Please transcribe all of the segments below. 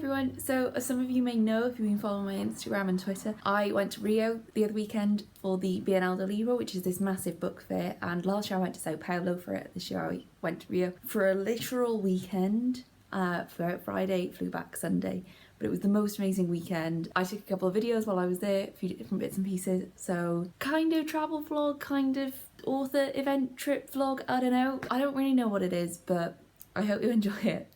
everyone. So as some of you may know if you've been following my Instagram and Twitter, I went to Rio the other weekend for the Bienal de Livro, which is this massive book fair, and last year I went to Sao Paulo for it. This year I went to Rio for a literal weekend. Flew out Friday, flew back Sunday, but it was the most amazing weekend. I took a couple of videos while I was there, a few different bits and pieces, so kind of travel vlog, kind of author event trip vlog, I don't know. I don't really know what it is, but I hope you enjoy it.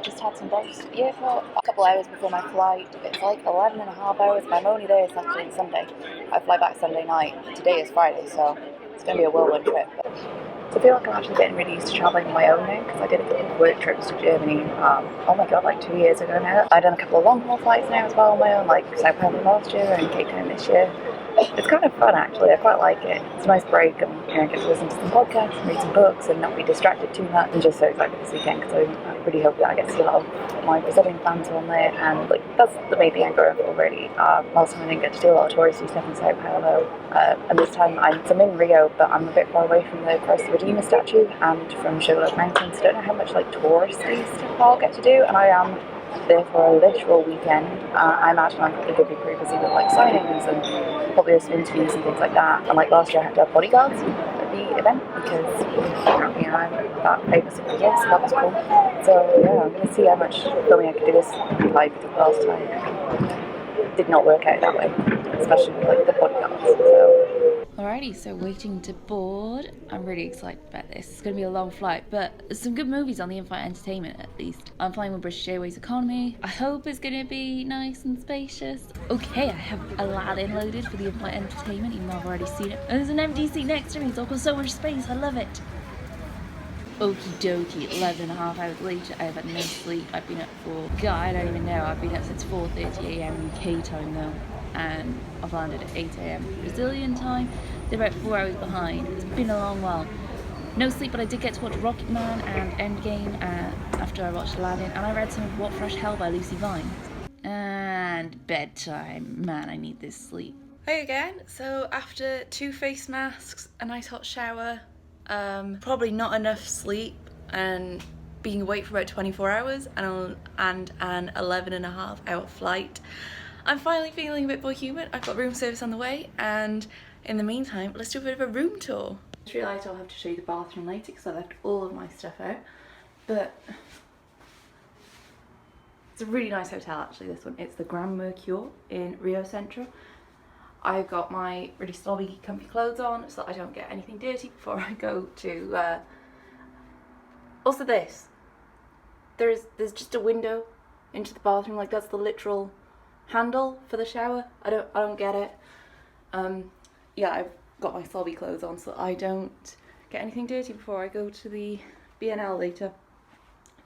Just had some breakfast here for a couple hours before my flight. It's like 11 and a half hours, but I'm only there Saturday and Sunday. I fly back Sunday night. Today is Friday, so it's going to be a whirlwind trip. So I feel like I'm actually getting really used to travelling on my own now, because I did a couple of work trips to Germany, oh my god, like 2 years ago now. I've done a couple of long haul flights now as well on my own, like Sao Paulo last year and Cape Town this year. It's kind of fun actually, I quite like it. It's a nice break and I get to listen to some podcasts and read some books and not be distracted too much. I'm just so excited this weekend because I really hope that I get to see a lot of my Brazilian fans on there, and like that's the main thing I'm going for really. Last time I didn't get to do a lot of touristy stuff in Sao Paulo, and this time I'm in Rio, but I'm a bit far away from the Christ the Redeemer statue and from Sugarloaf Mountains, so I don't know how much like touristy stuff I'll get to do, and I am there for a literal weekend. I imagine I'm probably going to be pretty busy with like signings and probably some interviews and things like that. And like last year I had to have bodyguards at the event because apparently I'm that famous as well, so that was cool. So yeah, I'm going to see how much filming I can do this live, because last time did not work out that way, especially with like the bodyguards. Alrighty, so waiting to board. I'm really excited about this. It's going to be a long flight, but there's some good movies on the in-flight entertainment at least. I'm flying with British Airways economy. I hope it's going to be nice and spacious. Okay, I have Aladdin loaded for the in-flight entertainment, even though I've already seen it. And there's an empty seat next to me, so I've got so much space. I love it. Okie dokie, 11 and a half hours later, I've had no sleep. I've been up for, God, I don't even know. I've been up since 4:30am UK time though. And I've landed at 8 a.m. Brazilian time. They're about 4 hours behind. It's been a long while. No sleep, but I did get to watch Rocket Man and Endgame after I watched Aladdin, and I read some of What Fresh Hell by Lucy Vine. And bedtime. Man, I need this sleep. Hey again. So after 2 face masks, a nice hot shower, probably not enough sleep, and being awake for about 24 hours, and an 11 and a half hour flight, I'm finally feeling a bit more human. I've got room service on the way, and in the meantime, let's do a bit of a room tour. I just realised I'll have to show you the bathroom later because I left all of my stuff out, but it's a really nice hotel actually, this one. It's the Grand Mercure in Rio Centro. I've got my really snobby comfy clothes on so that I don't get anything dirty before I go to, also there's just a window into the bathroom, like that's the literal handle for the shower. I don't get it. Yeah, I've got my snobby clothes on so I don't get anything dirty before I go to the Bienal later.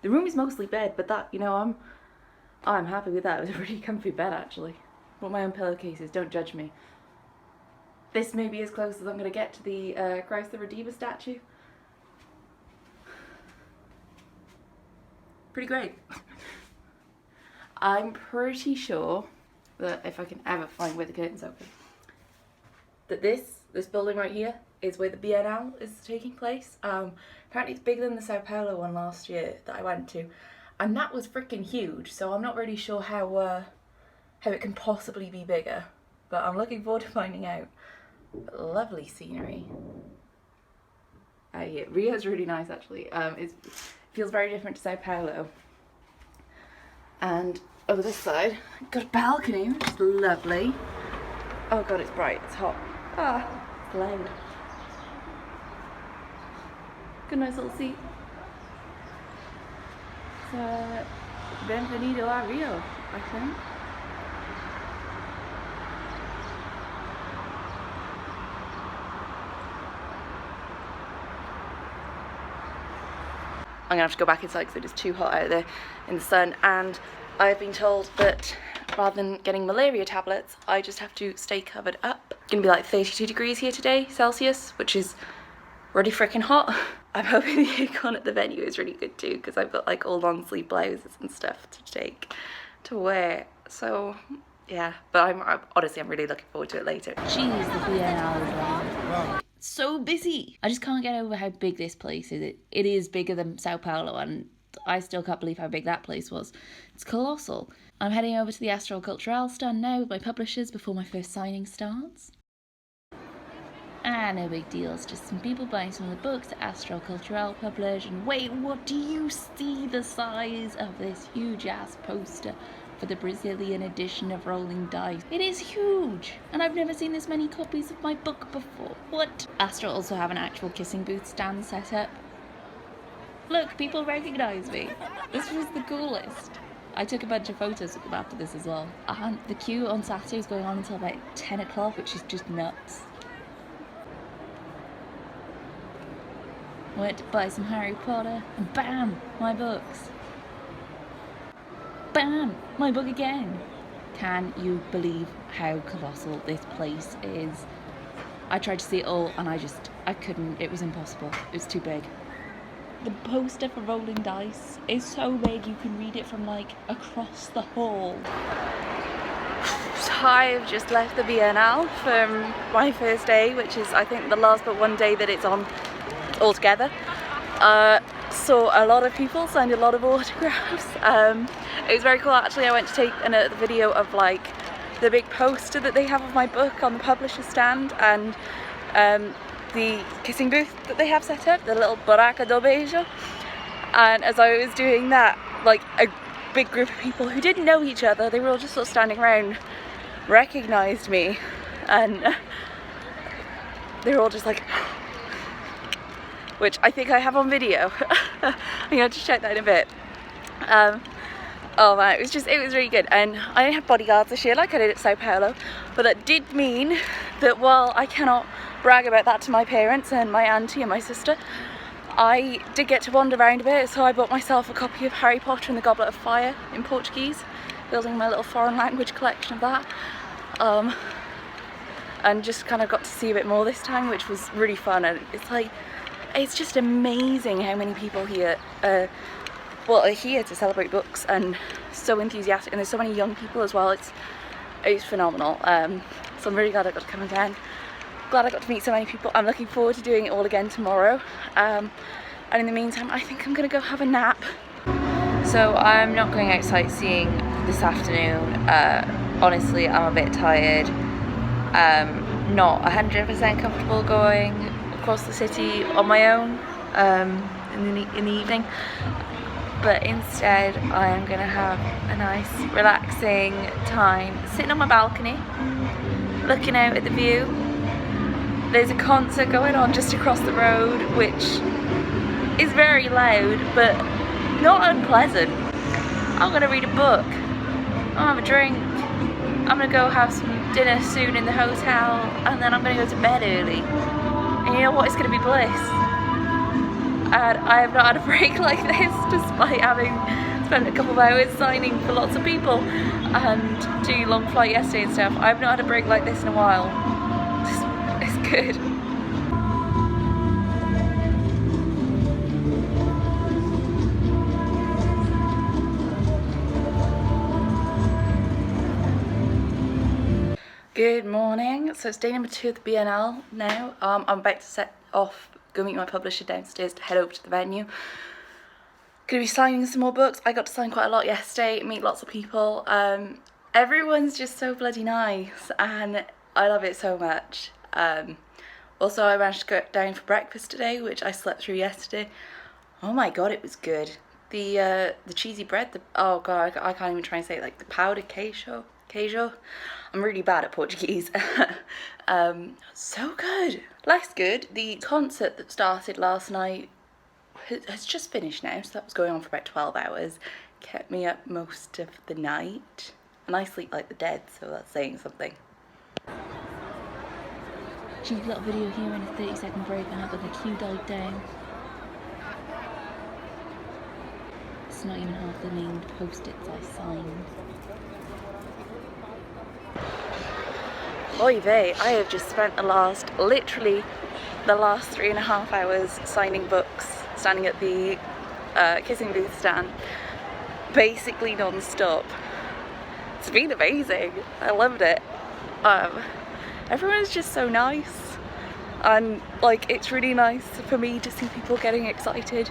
The room is mostly bed, but that, you know, I'm happy with that. It was a really comfy bed actually. Brought my own pillowcases, don't judge me. This may be as close as I'm going to get to the Christ the Redeemer statue. Pretty great. I'm pretty sure that if I can ever find where the curtains open, that this building right here is where the Bienal is taking place. Apparently it's bigger than the Sao Paulo one last year that I went to, and that was freaking huge, so I'm not really sure how it can possibly be bigger, but I'm looking forward to finding out. Lovely scenery. Yeah, Rio's really nice actually. It feels very different to Sao Paulo. And over this side, got a balcony, which is lovely. Oh god, it's bright, it's hot. Ah, it's loud. Good nice little seat. It's Bienvenido a Rio, I think. I'm gonna have to go back inside because it is too hot out there in the sun, and I've been told that rather than getting malaria tablets, I just have to stay covered up. It's gonna be like 32 degrees here today, Celsius, which is really freaking hot. I'm hoping the aircon at the venue is really good too, because I've got like all long sleeve blouses and stuff to take to wear. So yeah, but honestly I'm really looking forward to it later. Jeez, the Bienal is like so busy. I just can't get over how big this place is. It is bigger than Sao Paulo, and I still can't believe how big that place was. It's colossal. I'm heading over to the Astral Culturelle stand now with my publishers before my first signing starts. No big deal, it's just some people buying some of the books that Astral Culturelle publish. And wait, what do you see? The size of this huge ass poster for the Brazilian edition of Rolling Dice. It is huge, and I've never seen this many copies of my book before. What? Astral also have an actual kissing booth stand set up. Look, people recognise me. This was the coolest. I took a bunch of photos of them after this as well. And the queue on Saturday is going on until about 10 o'clock, which is just nuts. Went to buy some Harry Potter, and bam, my books. Bam, my book again. Can you believe how colossal this place is? I tried to see it all and I couldn't, it was impossible. It was too big. The poster for Rolling Dice is so big you can read it from like across the hall. I've just left the Bienal from my first day, which is I think the last but one day that it's on altogether. Saw a lot of people, signed a lot of autographs. It was very cool actually. I went to take a video of like the big poster that they have of my book on the publisher's stand, and the kissing booth that they have set up, the little Barraca do Beijo. And as I was doing that, like a big group of people who didn't know each other, they were all just sort of standing around, recognised me, and they were all just like which I think I have on video. I'm going to check that in a bit. Oh man, it was really good. And I didn't have bodyguards this year like I did at Sao Paulo, but that did mean that while I cannot brag about that to my parents and my auntie and my sister, I did get to wander around a bit. So I bought myself a copy of Harry Potter and the Goblet of Fire in Portuguese, building my little foreign language collection of that. And just kind of got to see a bit more this time, which was really fun. And it's just amazing how many people here are here to celebrate books and so enthusiastic, and there's so many young people as well. It's phenomenal. So I'm really glad I got to come again. Glad I got to meet so many people. I'm looking forward to doing it all again tomorrow. And in the meantime, I think I'm gonna go have a nap. So I'm not going out sightseeing this afternoon. Honestly, I'm a bit tired. Not 100% comfortable going across the city on my own in the evening, but instead I am going to have a nice relaxing time sitting on my balcony looking out at the view. There's a concert going on just across the road which is very loud but not unpleasant. I'm going to read a book, I'll have a drink, I'm going to go have some dinner soon in the hotel, and then I'm going to go to bed early. And you know what? It's going to be bliss. And I have not had a break like this, despite having spent a couple of hours signing for lots of people and doing a long flight yesterday and stuff. I've not had a break like this in a while. It's good. Good morning. So it's day number 2 of the Bienal now. I'm about to set off, go meet my publisher downstairs to head over to the venue. Gonna be signing some more books. I got to sign quite a lot yesterday, meet lots of people. Everyone's just so bloody nice and I love it so much. Also I managed to go down for breakfast today, which I slept through yesterday. Oh my god, it was good. The cheesy bread, oh god, I can't even try and say it, like the powdered queijo. I'm really bad at Portuguese. So good. Less good, the concert that started last night has just finished now, so that was going on for about 12 hours. Kept me up most of the night, and I sleep like the dead, so that's saying something. Cheeky little video here in a 30-second break, and after the queue died down. It's not even half the named post-its I signed. Oy vey, I have just spent literally the last 3.5 hours signing books, standing at the kissing booth stand, basically non-stop. It's been amazing. I loved it. Everyone's just so nice, and like it's really nice for me to see people getting excited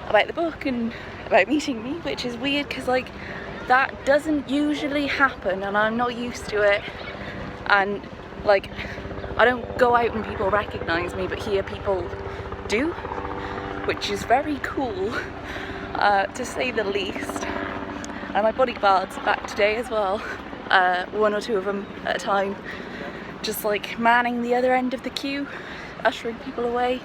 about the book and about meeting me, which is weird because like that doesn't usually happen and I'm not used to it, and like I don't go out and people recognise me, but here people do, which is very cool, to say the least. And my bodyguards back today as well, one or two of them at a time, just like manning the other end of the queue, ushering people away.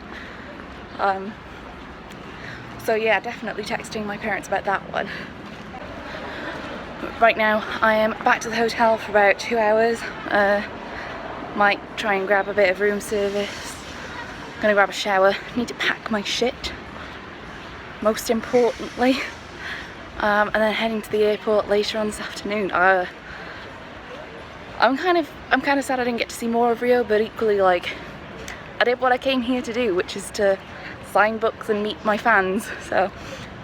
So yeah, definitely texting my parents about that one. Right now I am back to the hotel for about 2 hours. Might try and grab a bit of room service. Gonna grab a shower. Need to pack my shit, most importantly. And then heading to the airport later on this afternoon. I'm kind of sad I didn't get to see more of Rio, but equally like I did what I came here to do, which is to sign books and meet my fans. So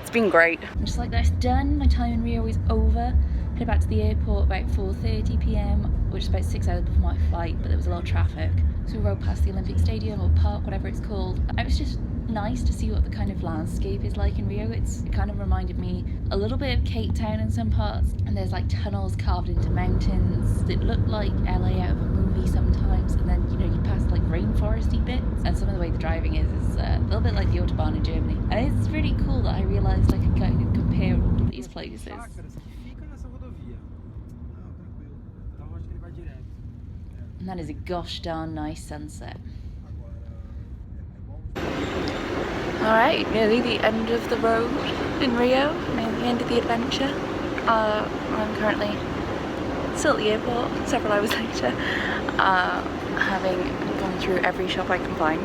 it's been great. And just like that's done, my time in Rio is over. Headed back to the airport about 4:30 p.m, which is about 6 hours before my flight, but there was a lot of traffic. So we rode past the Olympic Stadium or park, whatever it's called. And it was just nice to see what the kind of landscape is like in Rio. It kind of reminded me a little bit of Cape Town in some parts, and there's like tunnels carved into mountains that look like LA out of a movie sometimes, and then you know you pass like rainforesty bits, and some of the way the driving is a little bit like the Autobahn in Germany, and it's really cool that I realised I could kind of compare all of these places. And that is a gosh darn nice sunset. Alright, nearly the end of the road in Rio, near the end of the adventure. I'm currently still at the airport, several hours later, having gone through every shop I can find.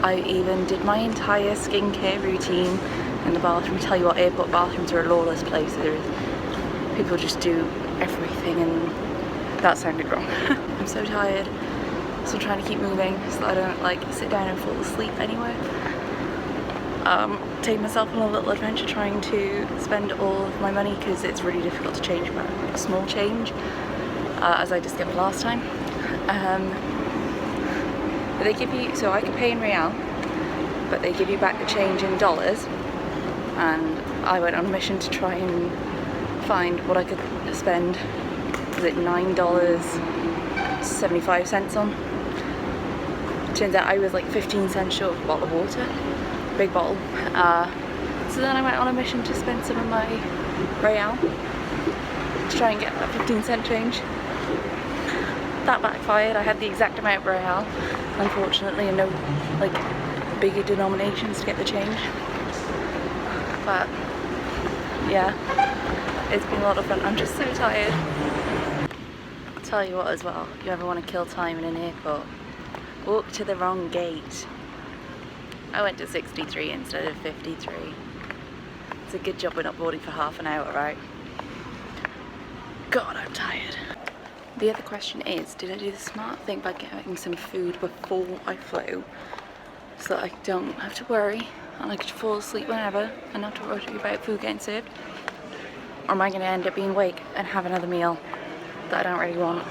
I even did my entire skincare routine in the bathroom. Tell you what, airport bathrooms are a lawless place. People just do everything, and that sounded wrong. I'm so tired. So I'm trying to keep moving so that I don't like sit down and fall asleep anywhere. Taking myself on a little adventure trying to spend all of my money because it's really difficult to change my small change, as I discovered last time. But they give you, so I can pay in real, but they give you back the change in dollars, and I went on a mission to try and find what I could spend. Was it $9.75 on? Turns out I was like 15 cents short of a bottle of water, big bottle. So then I went on a mission to spend some of my real to try and get that 15-cent change. That backfired. I had the exact amount of real, unfortunately, and no like bigger denominations to get the change. But yeah, it's been a lot of fun. I'm just so tired. I'll tell you what as well, if you ever want to kill time in an airport, walk to the wrong gate. I went to 63 instead of 53. It's a good job we're not boarding for half an hour, right? God, I'm tired. The other question is, did I do the smart thing by getting some food before I flew so that I don't have to worry and I could fall asleep whenever and not to worry about food getting served? Or am I going to end up being awake and have another meal that I don't really want?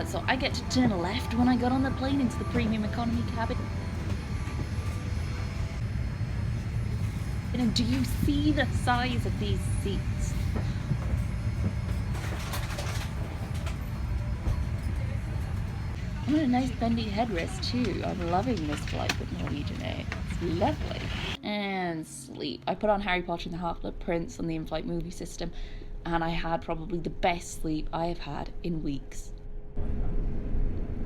So I get to turn left when I got on the plane into the premium economy cabin. And do you see the size of these seats? I'm on a nice bendy headrest too. I'm loving this flight with Norwegian Air. It's lovely. And sleep. I put on Harry Potter and the Half-Blood Prince on the in-flight movie system, and I had probably the best sleep I have had in weeks.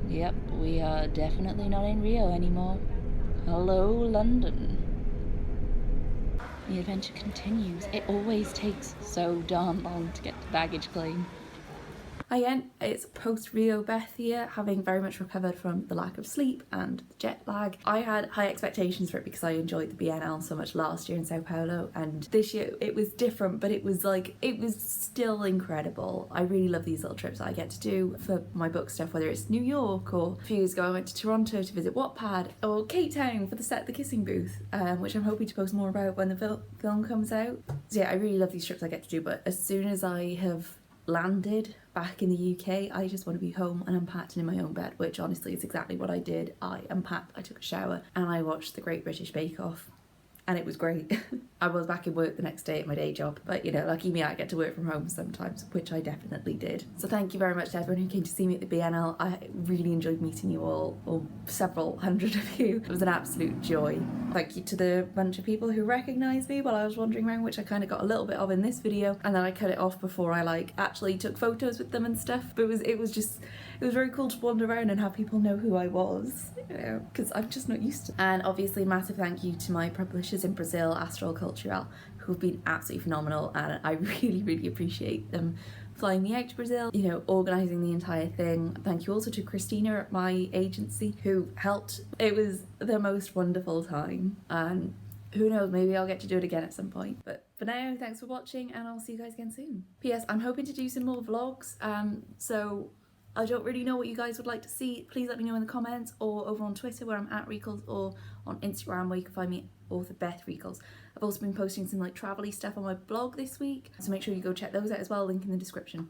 Yep, we are definitely not in Rio anymore. Hello, London. The adventure continues. It always takes so darn long to get to baggage claim. Again, it's post-Rio Beth here, having very much recovered from the lack of sleep and the jet lag. I had high expectations for it because I enjoyed the Bienal so much last year in Sao Paulo, and this year it was different, but it was still incredible. I really love these little trips that I get to do for my book stuff, whether it's New York, or a few years ago I went to Toronto to visit Wattpad, or Cape Town for the set The Kissing Booth, which I'm hoping to post more about when the film comes out. So yeah, I really love these trips I get to do, but as soon as I have landed back in the UK. I just want to be home and unpacked and in my own bed, which honestly is exactly what I did. I unpacked, I took a shower, and I watched the Great British Bake Off. And it was great. I was back in work the next day at my day job, but you know, lucky me, I get to work from home sometimes, which I definitely did. So thank you very much to everyone who came to see me at the Bienal. I really enjoyed meeting you all, or several hundred of you. It was an absolute joy. Thank you to the bunch of people who recognised me while I was wandering around, which I kind of got a little bit of in this video, and then I cut it off before I like actually took photos with them and stuff. But it was very cool to wander around and have people know who I was, you know, because I'm just not used to it. And obviously massive thank you to my publishers in Brazil, Astral Cultural, who've been absolutely phenomenal, and I really appreciate them flying me out to Brazil, you know, organising the entire thing. Thank you also to Christina at my agency who helped. It was the most wonderful time, and who knows, maybe I'll get to do it again at some point. But for now, thanks for watching, and I'll see you guys again soon. P.S. I'm hoping to do some more vlogs, so I don't really know what you guys would like to see. Please let me know in the comments, or over on Twitter where I'm at Reekles, or on Instagram where you can find me author Beth Reekles. I've also been posting some like travel-y stuff on my blog this week, so make sure you go check those out as well, link in the description.